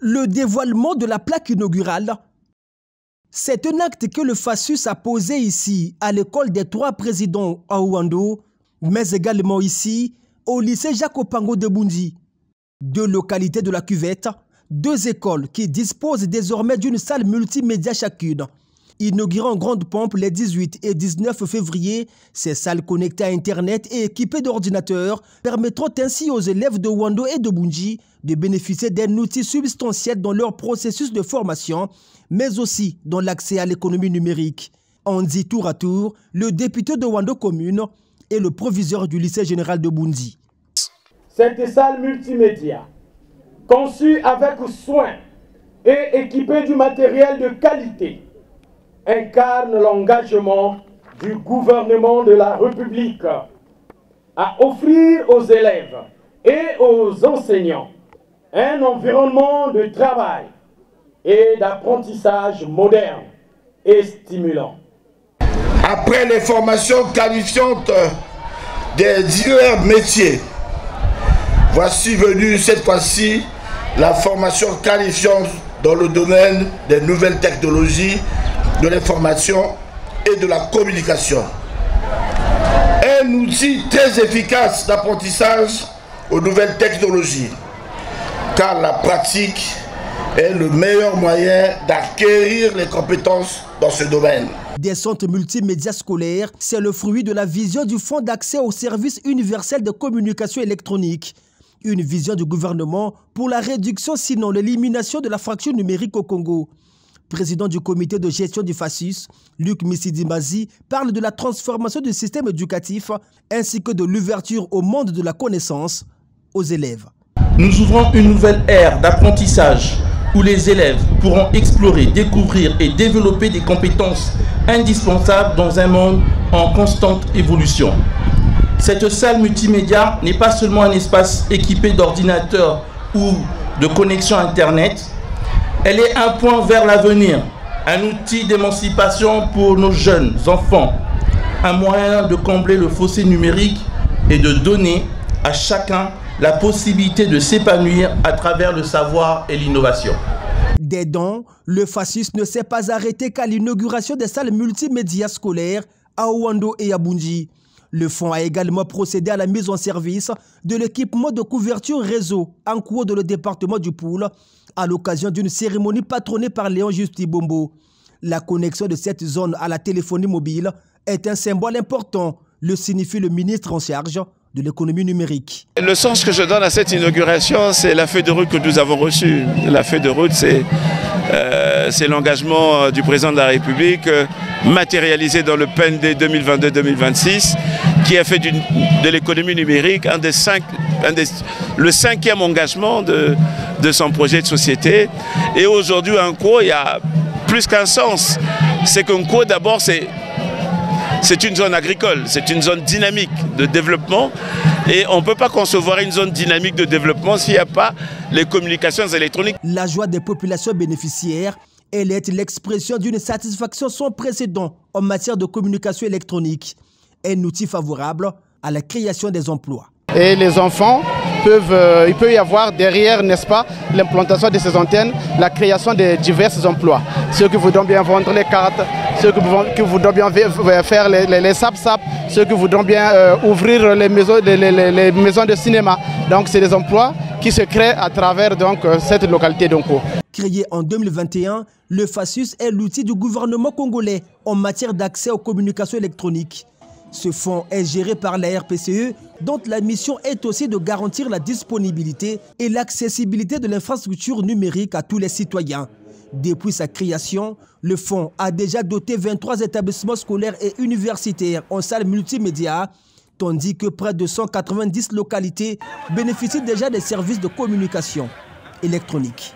le dévoilement de la plaque inaugurale. C'est un acte que le FASUS a posé ici, à l'école des 3 présidents à Ouando, mais également ici, au lycée Jacques Opango de Boundi. 2 localités de la Cuvette, 2 écoles qui disposent désormais d'une salle multimédia chacune. Inaugurant en grande pompe les 18 et 19 février, ces salles connectées à Internet et équipées d'ordinateurs permettront ainsi aux élèves de Ouando et de Boundi de bénéficier d'un outil substantiel dans leur processus de formation, mais aussi dans l'accès à l'économie numérique. On dit tour à tour le député de Ouando Commune et le proviseur du lycée général de Boundi. Cette salle multimédia, conçue avec soin et équipée du matériel de qualité, incarne l'engagement du gouvernement de la République à offrir aux élèves et aux enseignants un environnement de travail et d'apprentissage moderne et stimulant. Après les formations qualifiantes des divers métiers, voici venue cette fois-ci la formation qualifiante dans le domaine des nouvelles technologies, de l'information et de la communication. Un outil très efficace d'apprentissage aux nouvelles technologies, car la pratique est le meilleur moyen d'acquérir les compétences dans ce domaine. Des centres multimédia scolaires, c'est le fruit de la vision du Fonds d'accès aux services universels de communication électronique. Une vision du gouvernement pour la réduction, sinon l'élimination de la fracture numérique au Congo. Président du comité de gestion du FASUS, Luc Misidimazi, parle de la transformation du système éducatif ainsi que de l'ouverture au monde de la connaissance aux élèves. Nous ouvrons une nouvelle ère d'apprentissage où les élèves pourront explorer, découvrir et développer des compétences indispensables dans un monde en constante évolution. Cette salle multimédia n'est pas seulement un espace équipé d'ordinateurs ou de connexion Internet. Elle est un point vers l'avenir, un outil d'émancipation pour nos jeunes enfants, un moyen de combler le fossé numérique et de donner à chacun la possibilité de s'épanouir à travers le savoir et l'innovation. Des dons, le FASUS ne s'est pas arrêté qu'à l'inauguration des salles multimédia scolaires à Ouando et à Boundi. Le fonds a également procédé à la mise en service de l'équipement de couverture réseau en cours dans le département du Poul à l'occasion d'une cérémonie patronnée par Léon Justi Bombo. La connexion de cette zone à la téléphonie mobile est un symbole important, le signifie le ministre en charge de l'économie numérique. Le sens que je donne à cette inauguration, c'est la feuille de route que nous avons reçue. La feuille de route, c'est l'engagement du président de la République matérialisé dans le PND 2022-2026 qui a fait de l'économie numérique le 5e engagement de son projet de société. Et aujourd'hui, un co, il y a plus qu'un sens. C'est qu'un co, d'abord, c'est une zone agricole, c'est une zone dynamique de développement et on ne peut pas concevoir une zone dynamique de développement s'il n'y a pas les communications électroniques. La joie des populations bénéficiaires, elle est l'expression d'une satisfaction sans précédent en matière de communication électronique, un outil favorable à la création des emplois. Et les enfants il peut y avoir derrière, n'est-ce pas, l'implantation de ces antennes, la création de divers emplois. Ceux qui voudront bien vendre les cartes, ceux qui voudront bien faire les sap-sap, ceux qui voudront bien ouvrir les maisons de cinéma. Donc c'est des emplois qui se créent à travers cette localité d'Onko. Créé en 2021, le FASUS est l'outil du gouvernement congolais en matière d'accès aux communications électroniques. Ce fonds est géré par la RPCE, dont la mission est aussi de garantir la disponibilité et l'accessibilité de l'infrastructure numérique à tous les citoyens. Depuis sa création, le fonds a déjà doté 23 établissements scolaires et universitaires en salles multimédia, tandis que près de 190 localités bénéficient déjà des services de communication électronique.